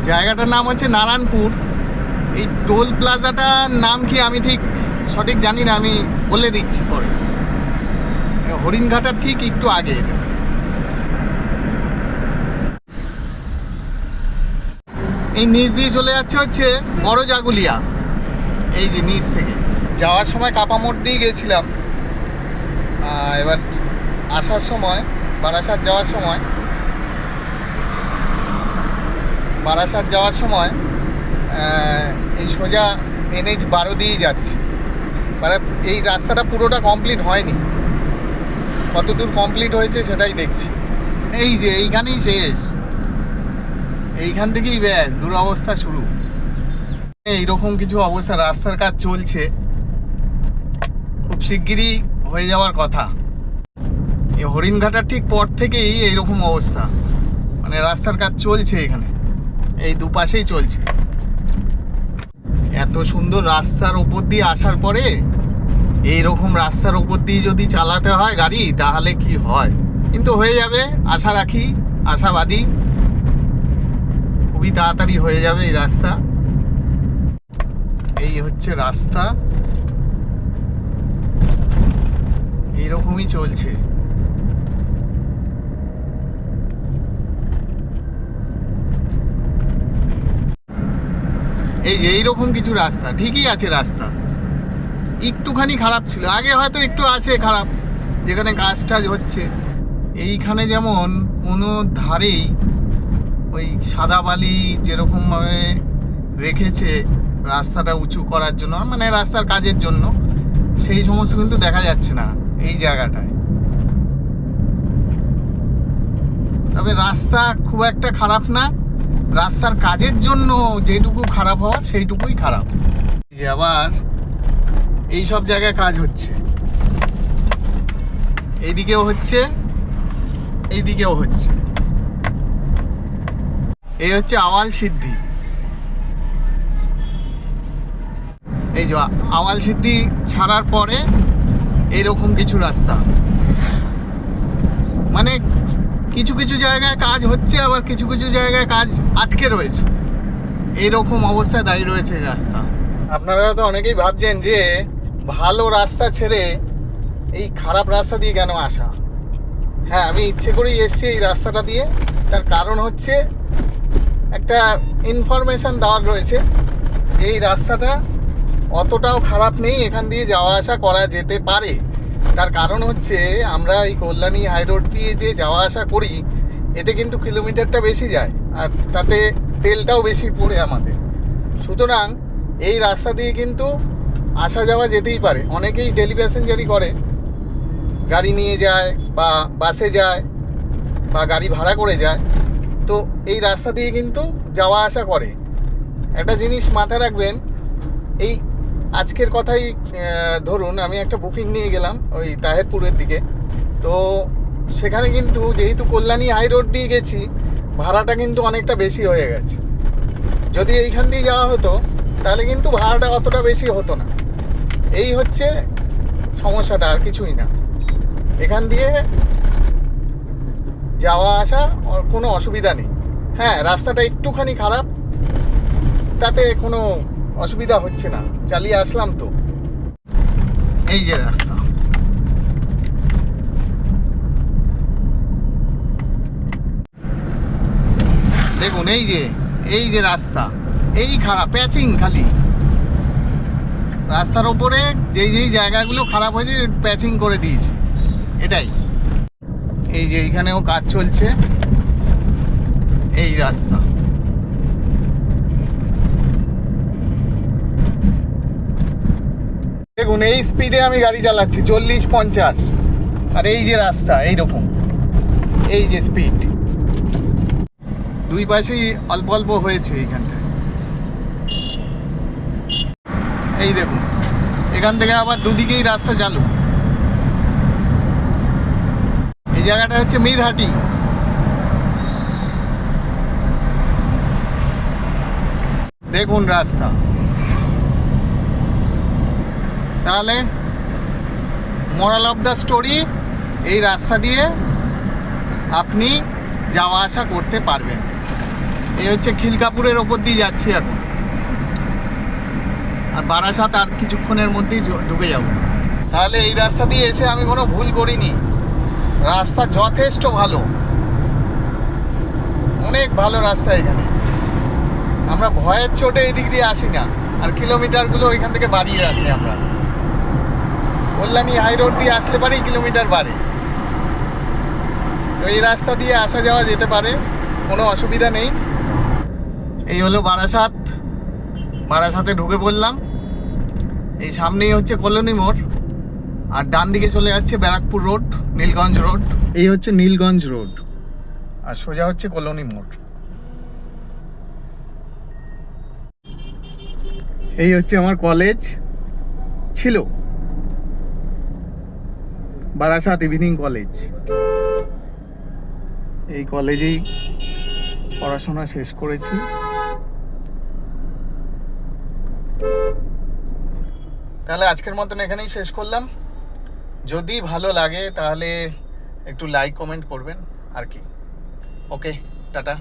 জায়গাটার নাম হচ্ছে নারায়ণপুর। এই টোল প্লাজাটার নাম কি আমি ঠিক সঠিক জানি না, আমি বলে দিচ্ছি পরে। হরিণঘাটার ঠিক একটু আগে এটা। এই নিচ দিয়ে চলে যাচ্ছে হচ্ছে বড় জাগুলিয়া। এই যে নিচ থেকে যাওয়ার সময় কাপা মোড় দিয়ে গেছিলাম, এবার আসার সময় বারাসাত যাওয়ার সময় এই সোজা NH-12 দিয়েই যাচ্ছে। মানে এই রাস্তাটা পুরোটা কমপ্লিট হয়নি, কত দূর কমপ্লিট হয়েছে সেটাই দেখছি। এই যে এইখানেই শেষ, এইখান থেকেই ব্যাস দুরবস্থা শুরু। এইরকম কিছু অবস্থা, রাস্তার কাজ চলছে, খুব শিগগিরই হয়ে যাওয়ার কথা। এই হরিণঘাটার ঠিক পর থেকেই এইরকম অবস্থা, মানে রাস্তার কাজ চলছে এখানে, এই দুপাশেই চলছে। এত সুন্দর রাস্তার ওপর দিয়ে আসার পরে এইরকম রাস্তার ওপর দিয়ে যদি চালাতে হয় গাড়ি, তাহলে কি হয়। কিন্তু হয়ে যাবে, আশা রাখি, আশাবাদী, খুবই তাড়াতাড়ি হয়ে যাবে এই রাস্তা। এই হচ্ছে রাস্তা, এইরকমই চলছে। এই যে এইরকম কিছু রাস্তা, ঠিকই আছে রাস্তা, একটুখানি খারাপ ছিল আগে, হয়তো একটু আছে খারাপ, যেখানে কাজ টাজ হচ্ছে। এইখানে যেমন কোনো ধারেই ওই সাদা বালি যেরকমভাবে রেখেছে রাস্তাটা উঁচু করার জন্য, মানে রাস্তার কাজের জন্য, সেই সমস্ত কিন্তু দেখা যাচ্ছে না এই জায়গাটায়। তবে রাস্তা খুব একটা খারাপ না, রাস্তার কাজের জন্য যেটুকু খারাপ হওয়ার সেইটুকুই খারাপ। আবার এই সব জায়গায় কাজ হচ্ছে, এইদিকেও হচ্ছে, এইদিকেও হচ্ছে। এই হচ্ছে আওয়াল সিদ্ধি। এই যে আওয়াল সিদ্ধি ছাড়ার পরে এইরকম কিছু রাস্তা, মানে কিছু কিছু জায়গায় কাজ হচ্ছে, আবার কিছু কিছু জায়গায় কাজ আটকে রয়েছে, এইরকম অবস্থায় দাঁড়িয়ে রয়েছে এই রাস্তা। আপনারা তো অনেকেই ভাবছেন যে ভালো রাস্তা ছেড়ে এই খারাপ রাস্তা দিয়ে কেন আসা। হ্যাঁ, আমি ইচ্ছে করেই এসেছি এই রাস্তাটা দিয়ে, তার কারণ হচ্ছে একটা ইনফরমেশান দেওয়ার রয়েছে যে এই রাস্তাটা অতটাও খারাপ নেই, এখান দিয়ে যাওয়া আসা করা যেতে পারে। তার কারণ হচ্ছে আমরা এই কল্যাণী হাই রোড দিয়ে যে যাওয়া আসা করি, এতে কিন্তু কিলোমিটারটা বেশি যায়, আর তাতে তেলটাও বেশি পড়ে আমাদের। সুতরাং এই রাস্তা দিয়ে কিন্তু আসা যাওয়া যেতেই পারে। অনেকেই ডেলি প্যাসেঞ্জারই করে, গাড়ি নিয়ে যায় বা বাসে যায় বা গাড়ি ভাড়া করে যায়, তো এই রাস্তা দিয়ে কিন্তু যাওয়া আসা করে। একটা জিনিস মাথায় রাখবেন, এই আজকের কথাই ধরুন আমি একটা বুকিং নিয়ে গেলাম ওই তাহেরপুরের দিকে, তো সেখানে কিন্তু যেহেতু কল্যাণী হাই রোড দিয়ে গেছি, ভাড়াটা কিন্তু অনেকটা বেশি হয়ে গেছে। যদি এইখান দিয়ে যাওয়া হতো তাহলে কিন্তু ভাড়াটা অতটা বেশি হতো না। এই হচ্ছে সমস্যাটা, আর কিছুই না। এখান দিয়ে যাওয়া আসা কোনো অসুবিধা নেই। হ্যাঁ, রাস্তাটা একটুখানি খারাপ, তাতে কোনো অসুবিধা হচ্ছে না, চালিয়ে আসলাম তো। এই যে রাস্তা, দেখুন এই যে রাস্তা, এই খারাপ, প্যাচিং খালি রাস্তার ওপরে যেই জায়গাগুলো খারাপ হয়েছে প্যাচিং করে দিয়েছে, এটাই। এই যে এইখানেও কাজ চলছে, এই রাস্তা। দেখুন এই স্পিডে আমি গাড়ি চালাচ্ছি, 40-50, আর এই যে রাস্তা এইরকম, এই যে স্পিড, দুই পাশেই অল্প অল্প হয়েছে এইখানটায়। এই দেখুন এখান থেকে আবার দুদিকেই রাস্তা চালু। এই জায়গাটা হচ্ছে মিরহাটি। দেখুন রাস্তা, তাহলে মোরাল অফ দ্য স্টোরি, এই রাস্তা দিয়ে আপনি যাওয়া আসা করতে পারবেন। এই হচ্ছে খিলকাপুরের ওপর দিয়ে যাচ্ছি এখন, আর বারাসাত আর কিছুক্ষণের মধ্যেই ঢুকে যাব। তাহলে এই রাস্তা দিয়ে এসে আমি কোনো ভুল করিনি, রাস্তা যথেষ্ট ভালো, অনেক ভালো রাস্তা এখানে। আমরা ভয়ের চোটে এদিক দিয়ে আসি না, আর কিলোমিটারগুলো ওইখান থেকে বাড়িয়ে আসি আমরা। কল্যাণী হাই রোড দিয়ে আসলে পারেই কিলোমিটার বাড়ে, তো এই রাস্তা দিয়ে আসা যাওয়া যেতে পারে, কোনো অসুবিধা নেই। এই হলো বারাসাত, বারাসাতে ঢুকে পড়লাম। এই সামনেই হচ্ছে কলোনি মোড়, আর ডান দিকে চলে যাচ্ছে ব্যারাকপুর রোড, নীলগঞ্জ রোড। এই হচ্ছে নীলগঞ্জ রোড, আর সোজা হচ্ছে কলোনি মোড়। এই হচ্ছে আমার কলেজ ছিল, বারাসাত ইভিনিং কলেজ। এই কলেজেই পড়াশোনা শেষ করেছি। তাহলে আজকের মতন এখানেই শেষ করলাম। যদি ভালো লাগে তাহলে একটু লাইক কমেন্ট করবেন আর কি। ওকে, টাটা।